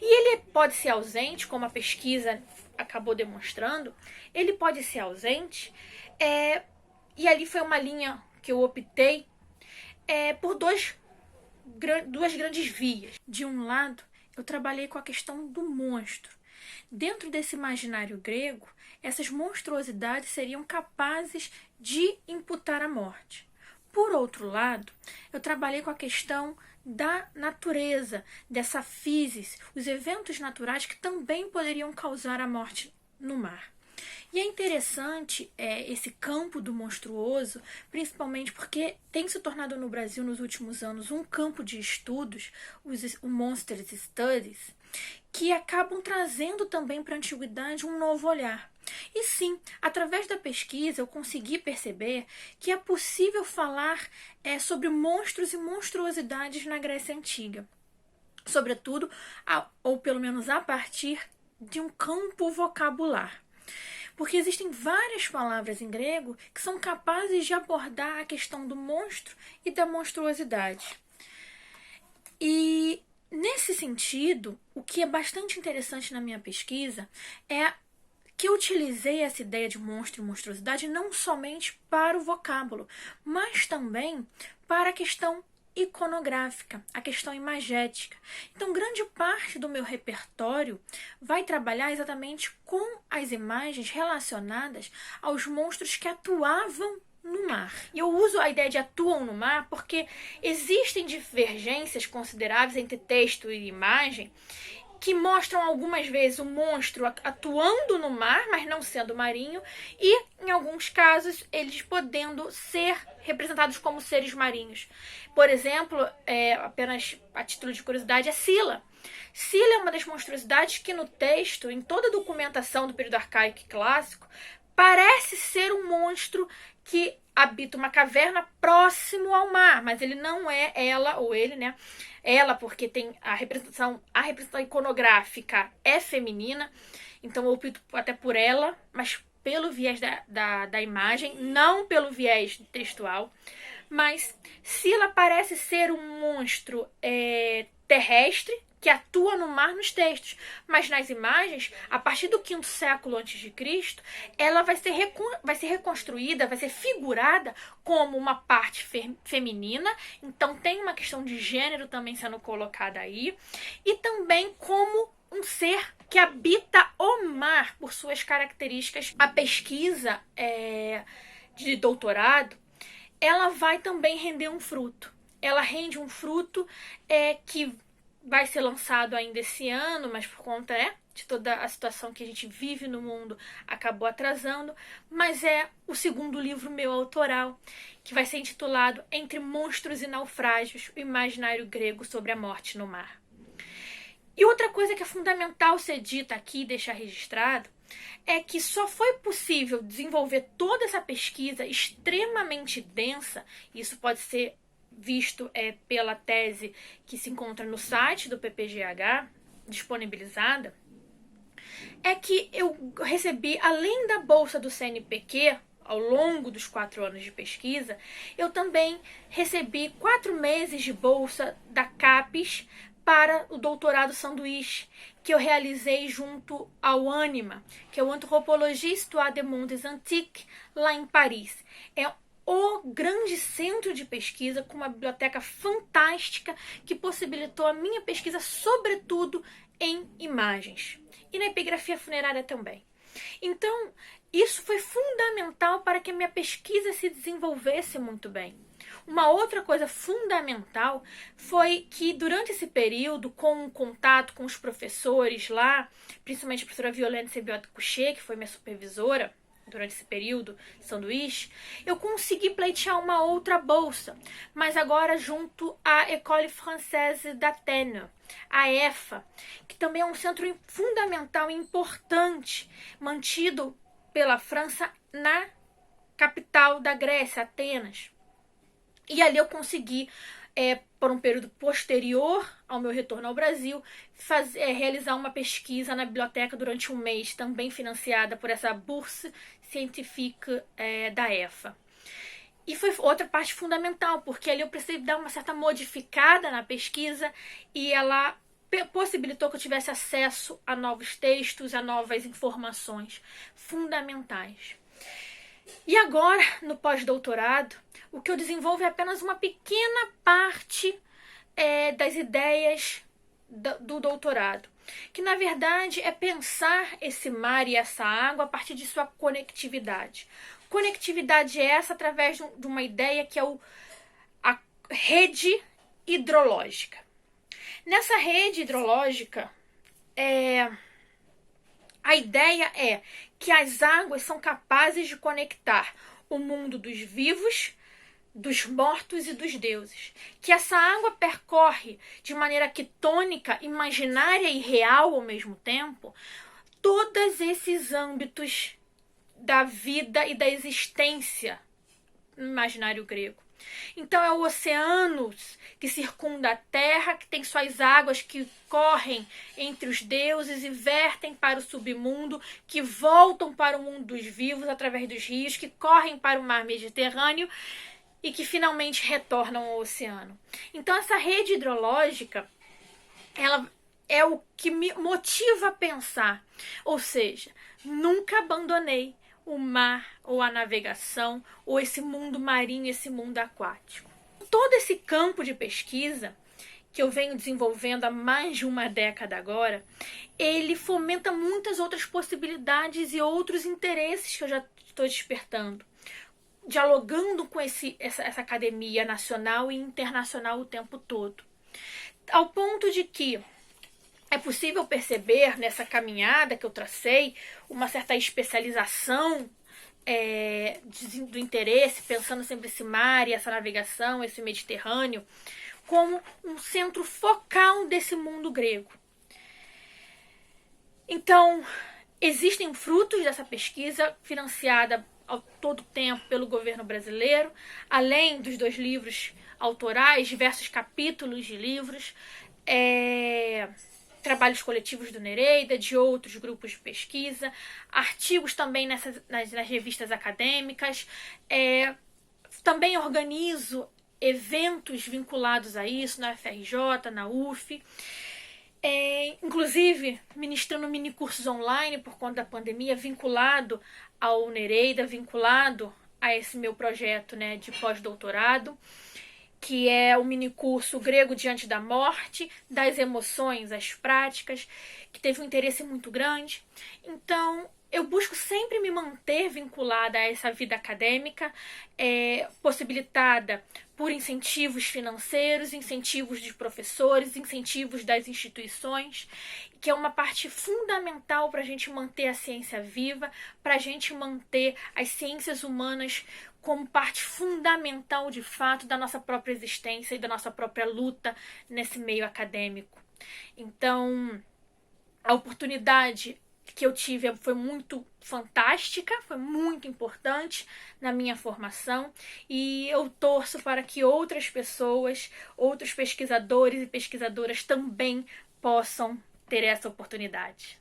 E ele pode ser ausente, como a pesquisa acabou demonstrando, ele pode ser ausente, e ali foi uma linha que eu optei por duas grandes vias. De um lado, eu trabalhei com a questão do monstro. Dentro desse imaginário grego, essas monstruosidades seriam capazes de imputar a morte. Por outro lado, eu trabalhei com a questão da natureza, dessa physis, os eventos naturais que também poderiam causar a morte no mar. E é interessante esse campo do monstruoso, principalmente porque tem se tornado no Brasil nos últimos anos um campo de estudos, o Monsters Studies, que acabam trazendo também para a antiguidade um novo olhar. E sim, através da pesquisa eu consegui perceber que é possível falar sobre monstros e monstruosidades na Grécia Antiga. Sobretudo, ou pelo menos a partir de um campo vocabular. Porque existem várias palavras em grego que são capazes de abordar a questão do monstro e da monstruosidade. E nesse sentido, o que é bastante interessante na minha pesquisa é que eu utilizei essa ideia de monstro e monstruosidade não somente para o vocábulo, mas também para a questão iconográfica, a questão imagética. Então, grande parte do meu repertório vai trabalhar exatamente com as imagens relacionadas aos monstros que atuavam no mar. E eu uso a ideia de atuam no mar porque existem divergências consideráveis entre texto e imagem que mostram algumas vezes o monstro atuando no mar, mas não sendo marinho, e em alguns casos eles podendo ser representados como seres marinhos. Por exemplo, apenas a título de curiosidade, é Sila. Sila é uma das monstruosidades que no texto, em toda a documentação do período arcaico e clássico, parece ser um monstro que habita uma caverna próximo ao mar, mas ele não é ela, ou ele, né? Ela, porque tem a representação iconográfica é feminina, então eu opto até por ela, mas pelo viés da imagem, não pelo viés textual. Mas Sila parece ser um monstro terrestre, que atua no mar nos textos, mas nas imagens, a partir do 5º século a.C., ela vai ser reconstruída, vai ser figurada como uma parte feminina, então tem uma questão de gênero também sendo colocada aí, e também como um ser que habita o mar por suas características. A pesquisa de doutorado, ela vai também render um fruto. Ela rende um fruto que vai ser lançado ainda esse ano, mas por conta de toda a situação que a gente vive no mundo, acabou atrasando. Mas é o segundo livro meu autoral, que vai ser intitulado Entre Monstros e Naufrágios, o imaginário grego sobre a morte no mar. E outra coisa que é fundamental ser dita aqui e deixar registrado é que só foi possível desenvolver toda essa pesquisa extremamente densa, isso pode ser visto pela tese que se encontra no site do PPGH, disponibilizada, é que eu recebi, além da bolsa do CNPq, ao longo dos 4 anos de pesquisa, eu também recebi 4 meses de bolsa da CAPES para o doutorado sanduíche, que eu realizei junto ao ANIMA, que é o Anthropologie Histoire des Mondes Antiques, lá em Paris. É o grande centro de pesquisa com uma biblioteca fantástica que possibilitou a minha pesquisa, sobretudo em imagens. E na epigrafia funerária também. Então, isso foi fundamental para que a minha pesquisa se desenvolvesse muito bem. Uma outra coisa fundamental foi que durante esse período, com o contato com os professores lá, principalmente a professora Violaine Sebiot-Couchet, que foi minha supervisora durante esse período, sanduíche, eu consegui pleitear uma outra bolsa, mas agora junto à École Française d'Athènes, a EFA, que também é um centro fundamental e importante, mantido pela França na capital da Grécia, Atenas. E ali eu consegui, por um período posterior ao meu retorno ao Brasil, realizar uma pesquisa na biblioteca durante um mês, também financiada por essa Bourse Scientifique da EFA. E foi outra parte fundamental, porque ali eu precisei dar uma certa modificada na pesquisa e ela possibilitou que eu tivesse acesso a novos textos, a novas informações fundamentais. E agora, no pós-doutorado, o que eu desenvolvo é apenas uma pequena parte das ideias do doutorado, que na verdade é pensar esse mar e essa água a partir de sua conectividade. Conectividade essa através de uma ideia que é a rede hidrológica. Nessa rede hidrológica, a ideia é que as águas são capazes de conectar o mundo dos vivos, dos mortos e dos deuses. Que essa água percorre de maneira quitônica, imaginária e real ao mesmo tempo, todos esses âmbitos da vida e da existência no imaginário grego. Então é o oceano que circunda a terra, que tem suas águas que correm entre os deuses e vertem para o submundo, que voltam para o mundo dos vivos através dos rios, que correm para o mar Mediterrâneo e que finalmente retornam ao oceano. Então essa rede hidrológica, ela é o que me motiva a pensar. Ou seja, nunca abandonei o mar ou a navegação ou esse mundo marinho, esse mundo aquático. Todo esse campo de pesquisa que eu venho desenvolvendo há mais de uma década agora, ele fomenta muitas outras possibilidades e outros interesses que eu já estou despertando, dialogando com essa academia nacional e internacional o tempo todo. Ao ponto de que é possível perceber nessa caminhada que eu tracei uma certa especialização do interesse, pensando sempre esse mar e essa navegação, esse Mediterrâneo, como um centro focal desse mundo grego. Então, existem frutos dessa pesquisa financiada ao todo tempo pelo governo brasileiro, além dos 2 livros autorais, diversos capítulos de livros, trabalhos coletivos do Nereida, de outros grupos de pesquisa, artigos também nas revistas acadêmicas. Também organizo eventos vinculados a isso na FRJ, na UF. Inclusive, ministrando minicursos online por conta da pandemia, vinculado ao Nereida, vinculado a esse meu projeto, né, de pós-doutorado, que é o minicurso Grego Diante da Morte, das emoções às práticas, que teve um interesse muito grande. Então, eu busco sempre me manter vinculada a essa vida acadêmica, possibilitada por incentivos financeiros, incentivos de professores, incentivos das instituições, que é uma parte fundamental para a gente manter a ciência viva, para a gente manter as ciências humanas como parte fundamental, de fato, da nossa própria existência e da nossa própria luta nesse meio acadêmico. Então, a oportunidade que eu tive foi muito fantástica, foi muito importante na minha formação, e eu torço para que outras pessoas, outros pesquisadores e pesquisadoras também possam ter essa oportunidade.